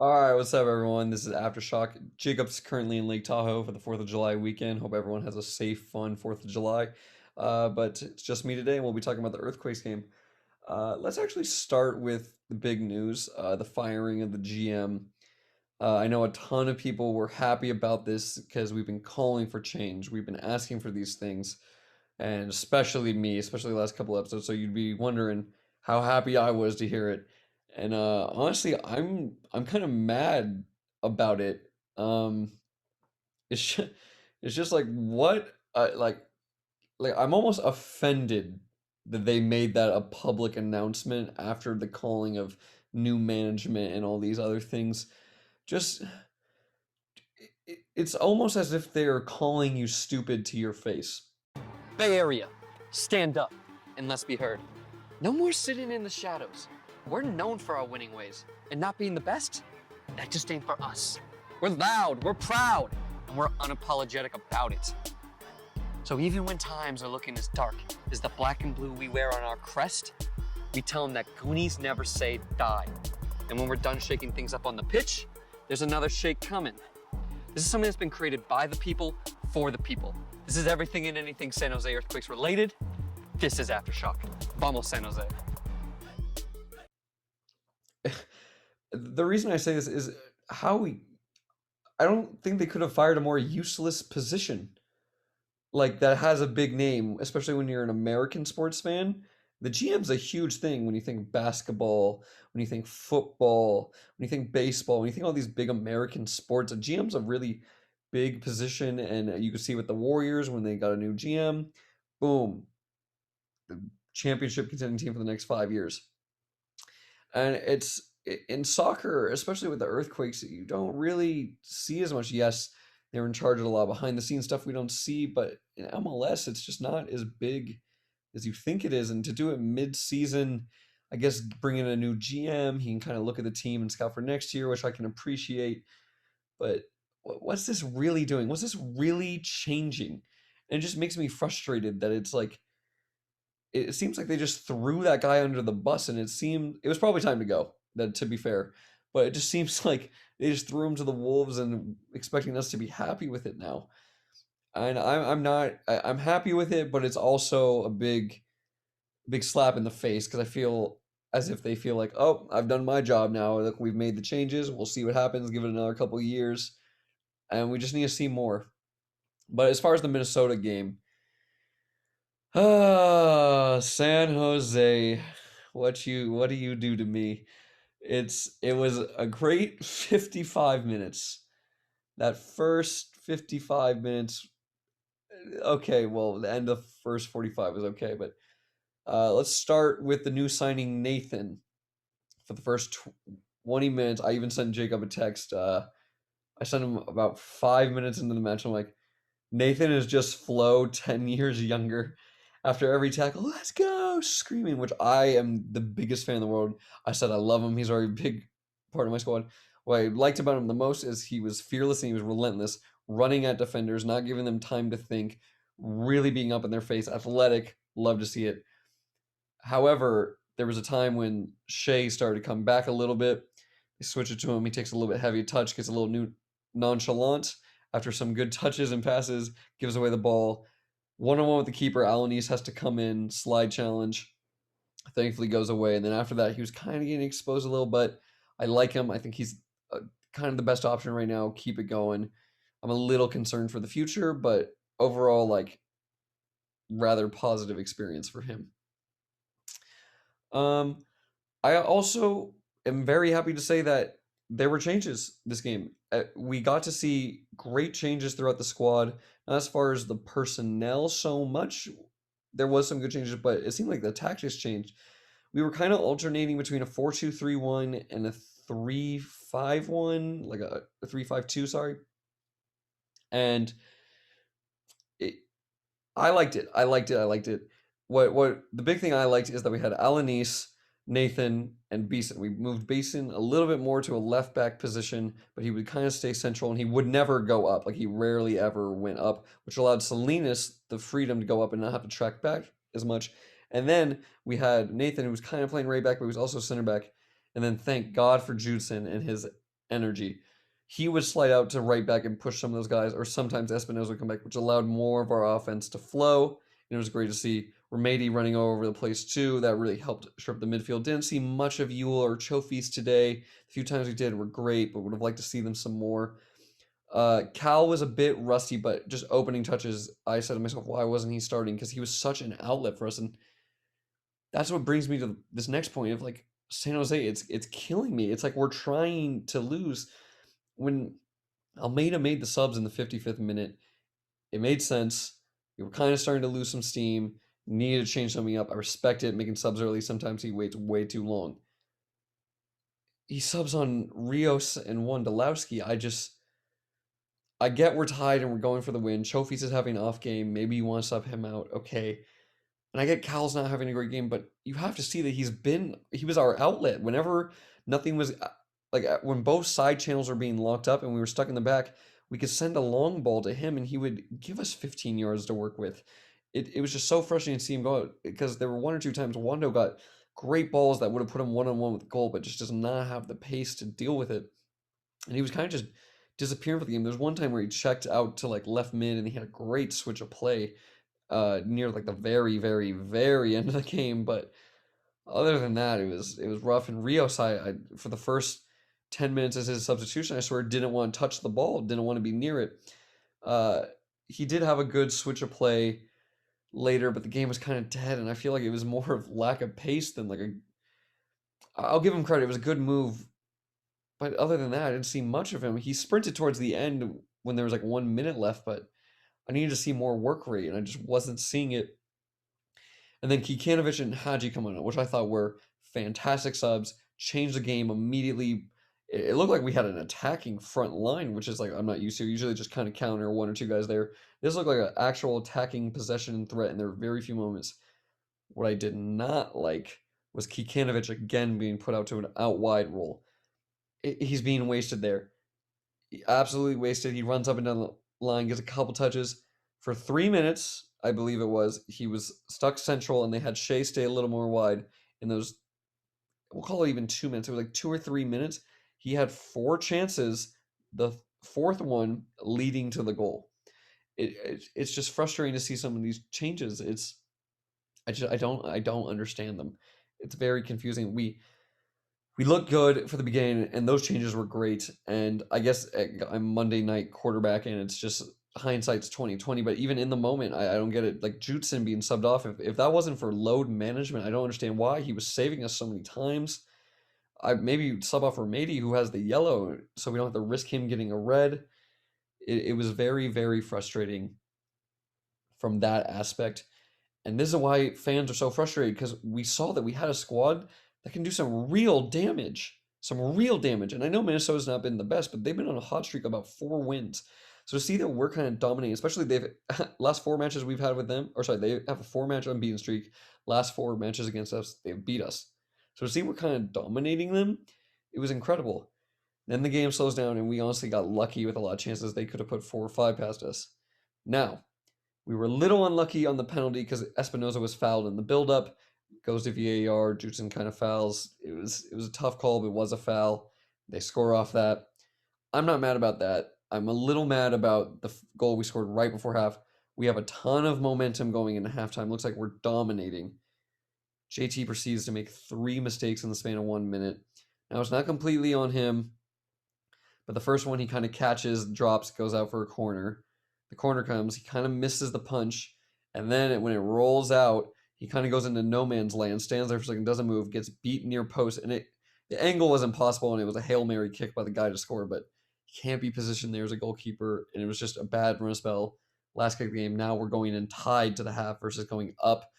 All right, what's up, everyone? This is Aftershock. Jacob's currently in Lake Tahoe for the 4th of July weekend. Hope everyone has a safe, fun 4th of July. But it's just me today, and we'll be talking about the Earthquakes game. Let's actually start with the big news, the firing of the GM. I know a ton of people were happy about this because we've been calling for change. We've been asking for these things, and especially me, especially the last couple episodes. So you'd be wondering how happy I was to hear it. And honestly, I'm kind of mad about it. Um, it's just, it's just like what like I'm almost offended that they made that a public announcement after the calling of new management and all these other things. Just it's almost as if they're calling you stupid to your face. Bay Area, stand up and let's be heard. No more sitting in the shadows. We're known for our winning ways, and not being the best, that just ain't for us. We're loud, we're proud, and we're unapologetic about it. So even when times are looking as dark as the black and blue we wear on our crest, we tell them that Goonies never say die. And when we're done shaking things up on the pitch, there's another shake coming. This is something that's been created by the people, for the people. This is everything and anything San Jose Earthquakes related. This is Aftershock. Vamos, San Jose. The reason I say this is how we I don't think they could have fired a more useless position like that has a big name, especially when you're an American sports fan. The GM's a huge thing when you think basketball, when you think football, when you think baseball, when you think all these big American sports. A GM's a really big position, and you can see with the Warriors when they got a new GM, boom, the championship contending team for the next 5 years. And it's in soccer, especially with the earthquakes, you don't really see as much. Yes, they're in charge of a lot of behind the scenes stuff we don't see, but in MLS, it's just not as big as you think it is. And to do it mid season, I guess bring in a new GM, he can kind of look at the team and scout for next year, which I can appreciate. But what's this really doing? What's this really changing? And it just makes me frustrated that it's like it seems like they just threw that guy under the bus, and it was probably time to go, that to be fair, but it just seems like they just threw him to the wolves and expecting us to be happy with it now. And I'm not. I'm happy with it, but it's also a big slap in the face because I feel as if they feel like, oh, I've done my job now. Look, we've made the changes. We'll see what happens. Give it another couple of years, and we just need to see more. But as far as the Minnesota game, San Jose, what do you do to me? It was a great 55 minutes. That first 55 minutes, okay, well, the end of first 45 was okay, but let's start with the new signing Nathan. For the first 20 minutes, I even sent Jacob a text. I sent him about 5 minutes into the match. I'm like, Nathan is just Flo 10 years younger. After every tackle, let's go, screaming, which I am the biggest fan in the world. I said I love him. He's already a big part of my squad. What I liked about him the most is he was fearless and he was relentless, running at defenders, not giving them time to think, really being up in their face, athletic. Love to see it. However, there was a time when Shea started to come back a little bit. They switch it to him. He takes a little bit heavy touch, gets a little new nonchalant after some good touches and passes, gives away the ball. One on one with the keeper, Alanis has to come in, slide challenge. Thankfully goes away. And then after that, he was kind of getting exposed a little, but I like him. I think he's kind of the best option right now. Keep it going. I'm a little concerned for the future, but overall, like, rather positive experience for him. Um, I also am very happy to say that there were changes this game. We got to see great changes throughout the squad. Not as far as the personnel so much, there was some good changes, but it seemed like the tactics changed. We were kind of alternating between a 4-2-3-1 and a 3-5-1, like a 3-5-2, sorry. And it, I liked it. I liked it. I liked it. What the big thing I liked is that we had Alanis, Nathan, and Beeson. We moved Beeson a little bit more to a left back position, but he would kind of stay central and he would never go up. Like he rarely ever went up, which allowed Salinas the freedom to go up and not have to track back as much. And then we had Nathan, who was kind of playing right back, but he was also center back. And then thank God for Judson and his energy. He would slide out to right back and push some of those guys, or sometimes Espinoza would come back, which allowed more of our offense to flow. And it was great to see Ramadi running all over the place too. That really helped shore up the midfield. Didn't see much of Yule or Chofis today. The few times we did were great, but would have liked to see them some more. Cal was a bit rusty, but just opening touches, I said to myself, why wasn't he starting? Because he was such an outlet for us, and that's what brings me to this next point of like San Jose. It's killing me. It's like we're trying to lose. When Almeida made the subs in the 55th minute, it made sense. We were kind of starting to lose some steam. Needed to change something up. I respect it. Making subs early. Sometimes he waits way too long. He subs on Rios and Wondolowski. I get we're tied and we're going for the win. Chofis is having an off game. Maybe you want to sub him out. Okay. And I get Cal's not having a great game, but you have to see that he was our outlet. Whenever nothing was when both side channels were being locked up and we were stuck in the back, we could send a long ball to him and he would give us 15 yards to work with. It was just so frustrating to see him go out because there were one or two times Wando got great balls that would have put him one on one with the goal, but just does not have the pace to deal with it. And he was kind of just disappearing for the game. There's one time where he checked out to like left mid and he had a great switch of play near like the very, very, very end of the game. But other than that, it was rough. And Rios, I for the first 10 minutes as his substitution, I swear didn't want to touch the ball, didn't want to be near it. Uh, he did have a good switch of play later, but the game was kind of dead, and I feel like it was more of lack of pace than like a. I'll give him credit; it was a good move, but other than that, I didn't see much of him. He sprinted towards the end when there was like 1 minute left, but I needed to see more work rate, and I just wasn't seeing it. And then Kikanovic and Haji come on, which I thought were fantastic subs, changed the game immediately. It looked like we had an attacking front line, which is like I'm not used to. Usually just kind of counter one or two guys there. This looked like an actual attacking possession threat, and there were very few moments. What I did not like was Kikanovic again being put out to an out wide role. He's being wasted there. Absolutely wasted. He runs up and down the line, gets a couple touches. For 3 minutes, I believe it was, he was stuck central and they had Shea stay a little more wide. In those, we'll call it even 2 minutes, it was like 2 or 3 minutes. He had four chances, the fourth one leading to the goal. It's just frustrating to see some of these changes. I don't understand them. It's very confusing. We looked good for the beginning, and those changes were great. And I guess I'm Monday night quarterback, and it's just hindsight's 2020. But even in the moment, I don't get it. Like Jutson being subbed off, if that wasn't for load management, I don't understand why he was saving us so many times. I maybe sub off Ramadi, who has the yellow, so we don't have to risk him getting a red. It was very, very frustrating from that aspect. And this is why fans are so frustrated because we saw that we had a squad that can do some real damage. Some real damage. And I know Minnesota's not been the best, but they've been on a hot streak of about 4 wins. So to see that we're kind of dominating, especially they've last 4 matches we've had with them, or sorry, they have a 4 match unbeaten streak. Last 4 matches against us, they've beat us. So to see we're kind of dominating them, it was incredible. Then the game slows down, and we honestly got lucky with a lot of chances. They could have put 4 or 5 past us. Now, we were a little unlucky on the penalty because Espinoza was fouled in the build-up. Goes to VAR. Judson kind of fouls. It was a tough call, but it was a foul. They score off that. I'm not mad about that. I'm a little mad about the goal we scored right before half. We have a ton of momentum going into halftime. Looks like we're dominating. JT proceeds to make 3 mistakes in the span of 1 minute. Now, it's not completely on him, but the first one he kind of catches, drops, goes out for a corner. The corner comes, he kind of misses the punch, and then when it rolls out, he kind of goes into no man's land, stands there for a second, doesn't move, gets beat near post, and the angle was impossible, and it was a Hail Mary kick by the guy to score, but he can't be positioned there as a goalkeeper, and it was just a bad run spell. Last kick of the game, now we're going in tied to the half versus going up.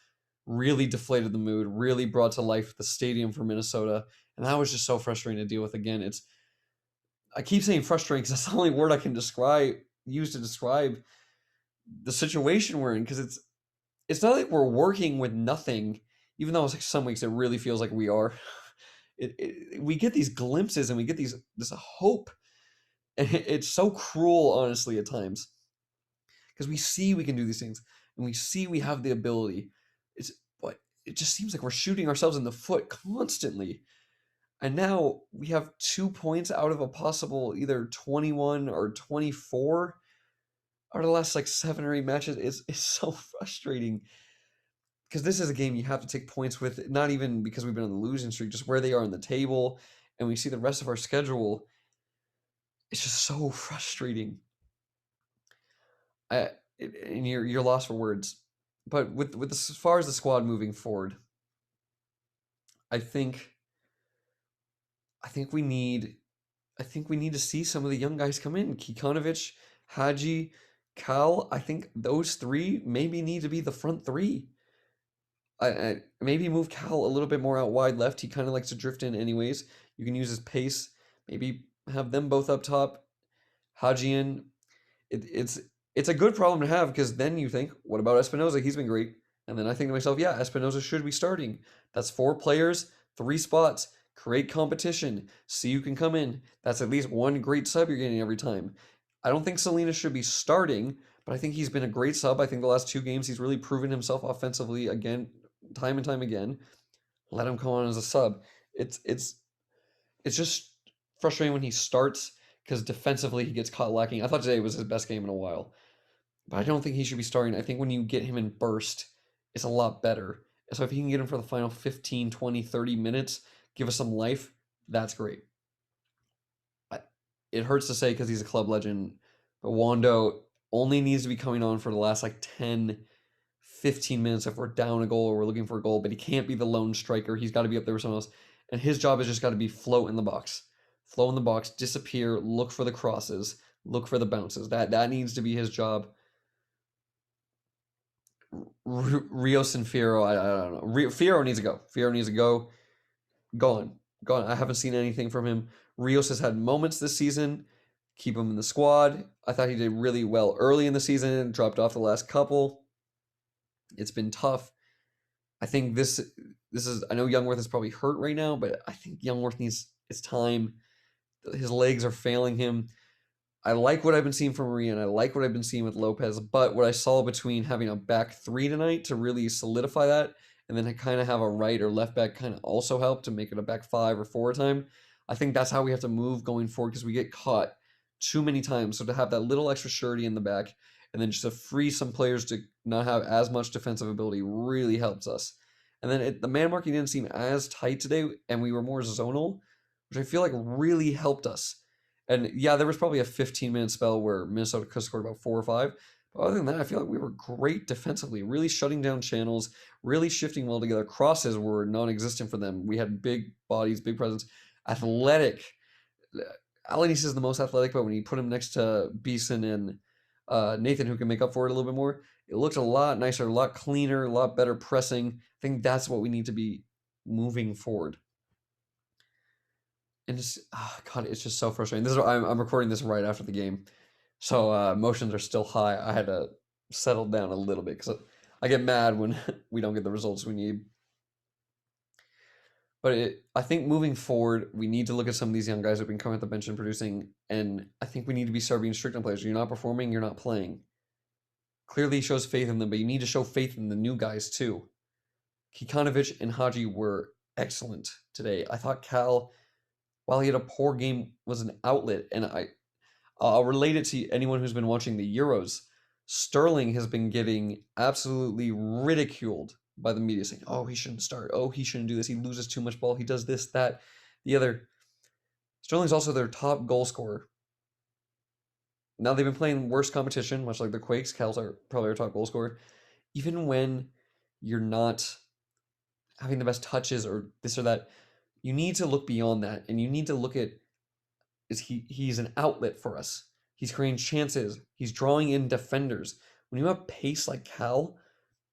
Really deflated the mood, really brought to life the stadium for Minnesota, and that was just so frustrating to deal with. Again, I keep saying frustrating because that's the only word I can use to describe the situation we're in. Because it's not like we're working with nothing, even though it's like some weeks it really feels like we are. We get these glimpses and we get this hope, and it's so cruel, honestly, at times, because we see we can do these things and we see we have the ability. But it just seems like we're shooting ourselves in the foot constantly. And now we have 2 points out of a possible either 21 or 24 out of the last like 7 or 8 matches. It's so frustrating because this is a game you have to take points with, not even because we've been on the losing streak, just where they are on the table. And we see the rest of our schedule. It's just so frustrating. I, and you're lost for words. But as far as the squad moving forward, I think I think we need I think we need to see some of the young guys come in. Kikonovic, Haji, Cal. I think those three maybe need to be the front three. I maybe move Cal a little bit more out wide left. He kind of likes to drift in anyways. You can use his pace. Maybe have them both up top. Haji in. It's a good problem to have because then you think, what about Espinoza? He's been great. And then I think to myself, yeah, Espinoza should be starting. That's 4 players, 3 spots. Create competition. See who can come in. That's at least one great sub you're getting every time. I don't think Salinas should be starting, but I think he's been a great sub. I think the last 2 games he's really proven himself offensively again, time and time again. Let him come on as a sub. It's just frustrating when he starts because defensively he gets caught lacking. I thought today was his best game in a while, but I don't think he should be starting. I think when you get him in burst, it's a lot better. So if he can get him for the final 15, 20, 30 minutes, give us some life, that's great. It hurts to say because he's a club legend, but Wando only needs to be coming on for the last like 10, 15 minutes if we're down a goal or we're looking for a goal, but he can't be the lone striker. He's got to be up there with someone else. And his job has just got to be float in the box. Flow in the box, disappear, look for the crosses, look for the bounces. That needs to be his job. Rios and Fierro, I don't know. Fierro needs to go. Fierro needs to go. Gone. Gone. I haven't seen anything from him. Rios has had moments this season. Keep him in the squad. I thought he did really well early in the season, dropped off the last couple. It's been tough. I think this is I know Youngworth is probably hurt right now, but I think Youngworth needs his time. His legs are failing him. I like what I've been seeing from Maria and I like what I've been seeing with Lopez, but what I saw between having a back three tonight to really solidify that, and then to kind of have a right or left back kind of also help to make it a back 5 or 4 time, I think that's how we have to move going forward because we get caught too many times. So to have that little extra surety in the back and then just to free some players to not have as much defensive ability really helps us. And then the man marking didn't seem as tight today, and we were more zonal, which I feel like really helped us. And yeah, there was probably a 15-minute spell where Minnesota could score about 4 or 5. But other than that, I feel like we were great defensively, really shutting down channels, really shifting well together. Crosses were non-existent for them. We had big bodies, big presence, athletic. Alanis is the most athletic, but when you put him next to Beeson and Nathan, who can make up for it a little bit more, it looked a lot nicer, a lot cleaner, a lot better pressing. I think that's what we need to be moving forward. And just God, it's just so frustrating. This is I'm recording this right after the game, so emotions are still high. I had to settle down a little bit because I get mad when we don't get the results we need. But I think moving forward, we need to look at some of these young guys who've been coming at the bench and producing, and I think we need to be start being strict on players. You're not performing, you're not playing. Clearly shows faith in them, but you need to show faith in the new guys too. Kikanovic and Haji were excellent today. I thought Cal, while he had a poor game, was an outlet, and I'll relate it to anyone who's been watching the Euros. Sterling has been getting absolutely ridiculed by the media, saying, "Oh, he shouldn't start. Oh, he shouldn't do this. He loses too much ball. He does this, that, the other." Sterling's also their top goal scorer. Now they've been playing worse competition, much like the Quakes. Cal's are probably our top goal scorer. Even when you're not having the best touches or this or that, you need to look beyond that, and you need to look at he's an outlet for us. He's creating chances. He's drawing in defenders. When you have pace like Cal,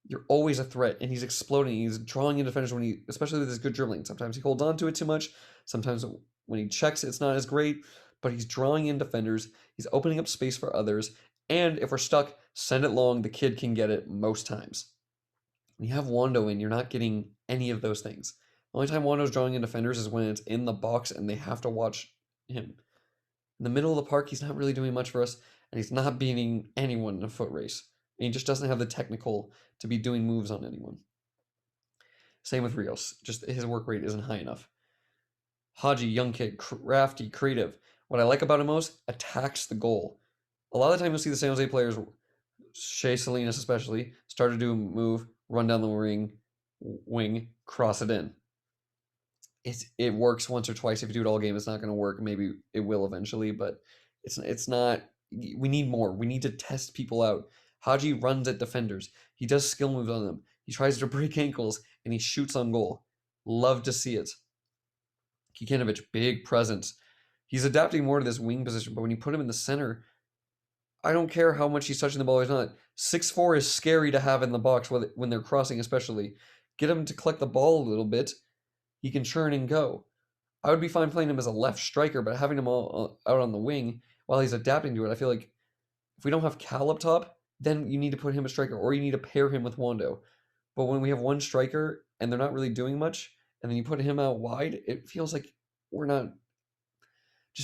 you're always a threat, and he's exploding. He's drawing in defenders when he, especially with his good dribbling. Sometimes he holds on to it too much. Sometimes when he checks, it's not as great. But he's drawing in defenders. He's opening up space for others. And if we're stuck, send it long. The kid can get it most times. When you have Wando in, you're not getting any of those things. The only time Wando's drawing in defenders is when it's in the box and they have to watch him. In the middle of the park, he's not really doing much for us, and he's not beating anyone in a foot race. And he just doesn't have the technical to be doing moves on anyone. Same with Rios. Just his work rate isn't high enough. Haji, young kid, crafty, creative. What I like about him most, attacks the goal. A lot of the time you'll see the San Jose players, Shea Salinas especially, start to do a move, run down the wing, cross it in. It works once or twice. If you do it all game, it's not going to work. Maybe it will eventually, but it's not. We need more. We need to test people out. Haji runs at defenders. He does skill moves on them. He tries to break ankles and he shoots on goal. Love to see it. Kikanovich, big presence. He's adapting more to this wing position, but when you put him in the center, I don't care how much he's touching the ball or he's not. 6'4" is scary to have in the box when they're crossing, especially. Get him to collect the ball a little bit. He can churn and go. I would be fine playing him as a left striker, but having him all out on the wing while he's adapting to it, I feel like if we don't have Cal up top, then you need to put him a striker or you need to pair him with Wando. But when we have one striker and they're not really doing much, and then you put him out wide, it feels like we're not.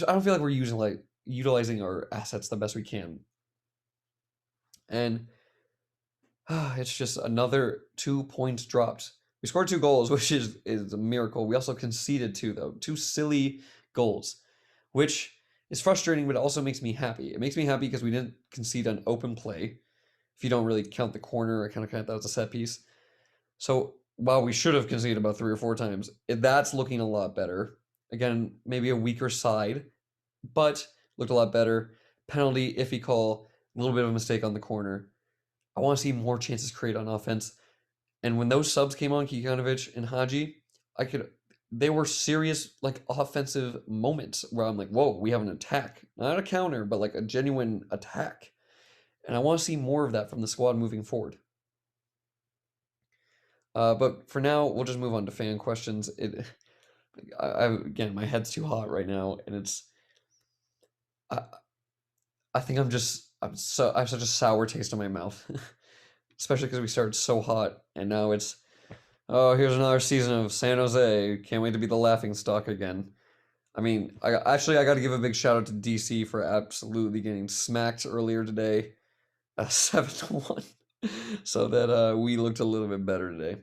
I don't feel like we're utilizing our assets the best we can. And it's just another 2 points dropped. We scored 2 goals, which is a miracle. We also conceded 2, though. 2 silly goals, which is frustrating, but it also makes me happy. It makes me happy because we didn't concede an open play. If you don't really count the corner, I kind of count that as a set piece. So while we should have conceded about 3 or 4 times, that's looking a lot better. Again, maybe a weaker side, but looked a lot better. Penalty, iffy call, a little bit of a mistake on the corner. I want to see more chances created on offense. And when those subs came on, Kikanovich and Haji, they were serious, like, offensive moments where I'm like, whoa, we have an attack. Not a counter, but like a genuine attack. And I want to see more of that from the squad moving forward. But for now, we'll just move on to fan questions. Again, my head's too hot right now, and I, I think I have such a sour taste in my mouth, especially because we started so hot, and now it's, oh, here's another season of San Jose. Can't wait to be the laughing stock again. I mean, I got to give a big shout out to DC for absolutely getting smacked earlier today, 7-1, so that we looked a little bit better today.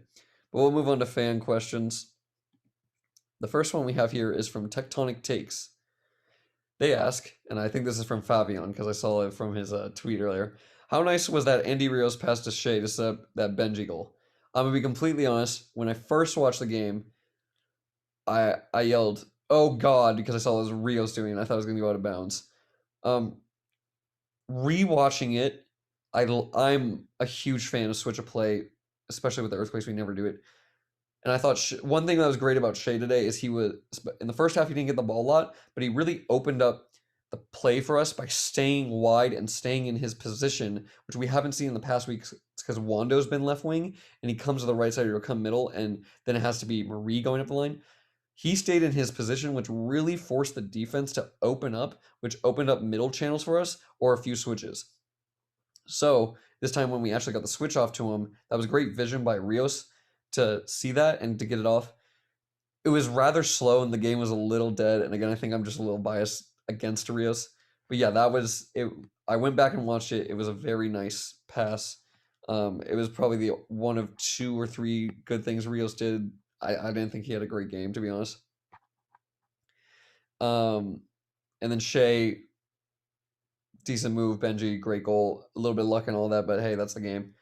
But we'll move on to fan questions. The first one we have here is from Tectonic Takes. They ask, and I think this is from Fabian because I saw it from his tweet earlier. How nice was that Andy Rios pass to Shea to set up that Benji goal? I'm gonna be completely honest. When I first watched the game, I yelled, "Oh God!" because I saw it was Rios doing it. I thought it was gonna go out of bounds. Um, Rewatching it, I'm a huge fan of switch of play, especially with the earthquakes. We never do it. And I thought one thing that was great about Shea today is he was, in the first half, he didn't get the ball a lot, but he really opened up the play for us by staying wide and staying in his position, which we haven't seen in the past weeks because Wando's been left wing and he comes to the right side or come middle, and then it has to be Marie going up the line. He stayed in his position, which really forced the defense to open up, which opened up middle channels for us or a few switches. So this time when we actually got the switch off to him, that was great vision by Rios to see that and to get it off. It was rather slow and the game was a little dead. And again, I think I'm just a little biased against Rios. But yeah, that was it. I went back and watched it. It was a very nice pass. It was probably the one of 2 or 3 good things Rios did. I didn't think he had a great game, to be honest. And then Shea, decent move. Benji, great goal. A little bit of luck and all that, but hey, that's the game.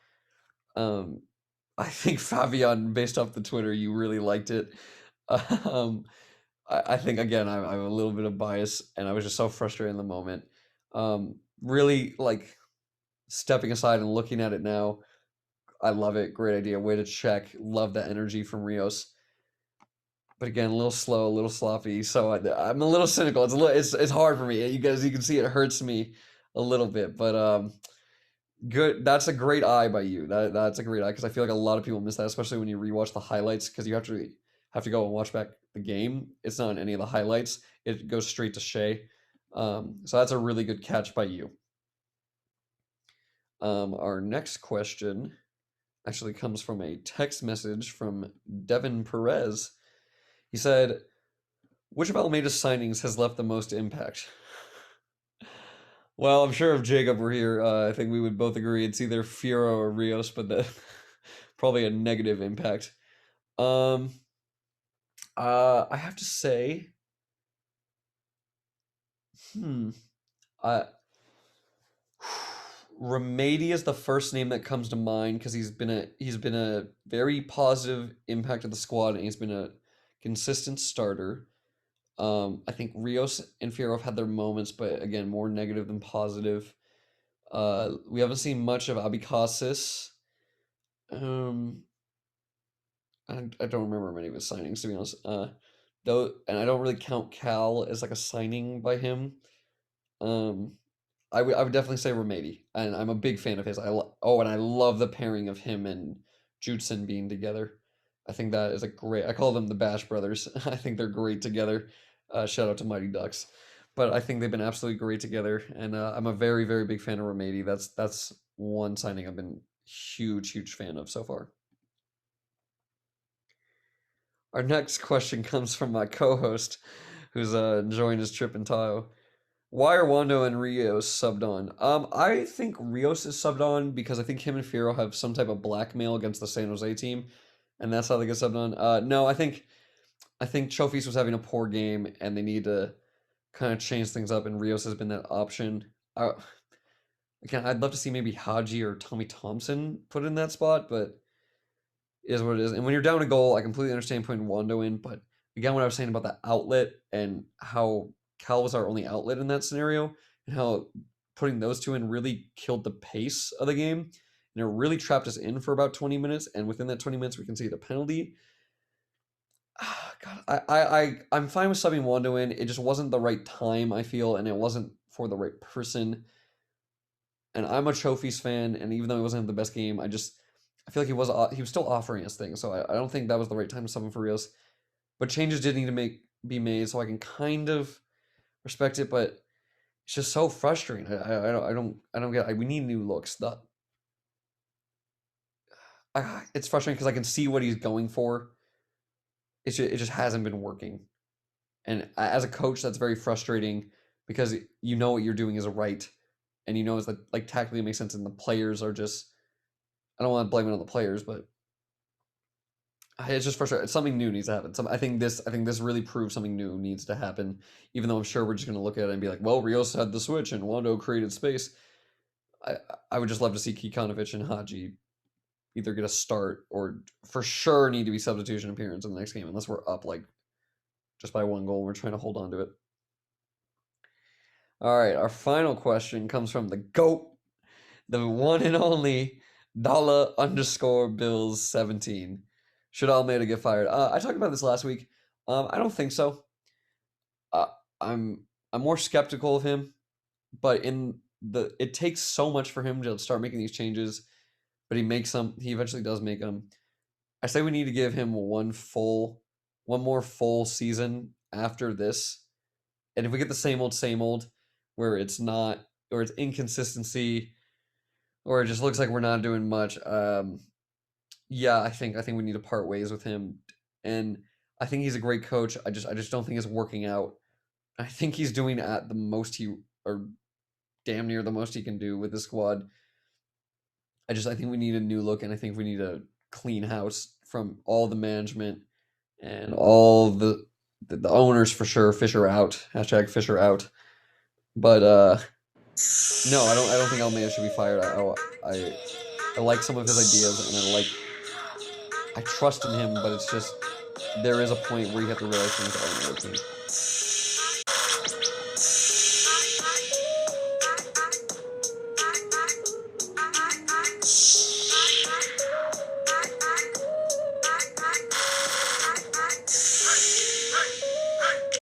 I think Fabian, based off the Twitter, you really liked it. Um, I think again, I'm a little bit of bias, and I was just so frustrated in the moment. Really like stepping aside and looking at it now. I love it. Great idea. Way to check. Love that energy from Rios. But again, a little slow, a little sloppy. So I'm a little cynical. It's hard for me. You guys, you can see it hurts me a little bit. But good. That's a great eye by you. That's a great eye because I feel like a lot of people miss that, especially when you rewatch the highlights because you have to go and watch back the game. It's not in any of the highlights. It goes straight to Shea. So that's a really good catch by you. Our next question actually comes from a text message from Devin Perez. He said, "Which of Almeida's signings has left the most impact?" Well, I'm sure if Jacob were here, I think we would both agree it's either Firo or Rios, but probably a negative impact. I have to say, Hmm. I Ramadi is the first name that comes to mind because he's been a very positive impact of the squad and he's been a consistent starter. I think Rios and Fierro have had their moments, but again, more negative than positive. We haven't seen much of Abikasis. Um, I don't remember many of his signings to be honest. Though, and I don't really count Cal as like a signing by him. Um, I would definitely say Remedy, and I'm a big fan of his. And I love the pairing of him and Jutsun being together. I think that is a great. I call them the Bash Brothers. I think they're great together. Shout out to Mighty Ducks, but I think they've been absolutely great together, and I'm a very very big fan of Remedy. That's one signing I've been huge fan of so far. Our next question comes from my co-host, who's enjoying his trip in Tahoe. Why are Wando and Rios subbed on? I think Rios is subbed on because I think him and Fierro have some type of blackmail against the San Jose team, and that's how they get subbed on. No, I think Chofis was having a poor game, and they need to kind of change things up, and Rios has been that option. Again, I'd love to see maybe Haji or Tommy Thompson put in that spot, but is what it is. And when you're down a goal, I completely understand putting Wando in, but again, what I was saying about that outlet and how Cal was our only outlet in that scenario, and how putting those two in really killed the pace of the game, and it really trapped us in for about 20 minutes. And within that 20 minutes, we conceded a penalty. God, I'm fine with subbing Wando in. It just wasn't the right time, I feel, and it wasn't for the right person. And I'm a trophies fan, and even though he wasn't the best game, I feel like he was still offering us things. So I don't think that was the right time to sub him for Rios. But changes did need to be made, so I can kind of respect it. But it's just so frustrating. I don't get. We need new looks. It's frustrating because I can see what he's going for. It just hasn't been working. And as a coach, that's very frustrating because you know what you're doing is right, and you know it's like tactically it makes sense, and the players are just. I don't want to blame it on the players, but it's just frustrating. Something new needs to happen. I think this really proves something new needs to happen. Even though I'm sure we're just going to look at it and be like, well, Rios had the switch and Wando created space. I I would just love to see Kikanovic and Haji either get a start or for sure need to be substitution appearance in the next game unless we're up like just by one goal. And we're trying to hold on to it. All right, our final question comes from the GOAT, the one and only Dollar_Bills 17. Should Almeida get fired? I talked about this last week. I don't think so. Uh, I'm I'm more skeptical of him, but it takes so much for him to start making these changes, but he makes them. He eventually does make them. I say we need to give him one more full season after this, and if we get the same old, where it's not, or it's inconsistency, or it just looks like we're not doing much. Yeah, I think we need to part ways with him, and I think he's a great coach. I just don't think it's working out. I think he's doing at the most he or damn near the most he can do with the squad. I think we need a new look, and I think we need a clean house from all the management and all the owners for sure. Fisher out. Hashtag Fisher out. But no, I don't think Almeida should be fired. I like some of his ideas, and I trust in him, but it's just there is a point where you have to realize things aren't working.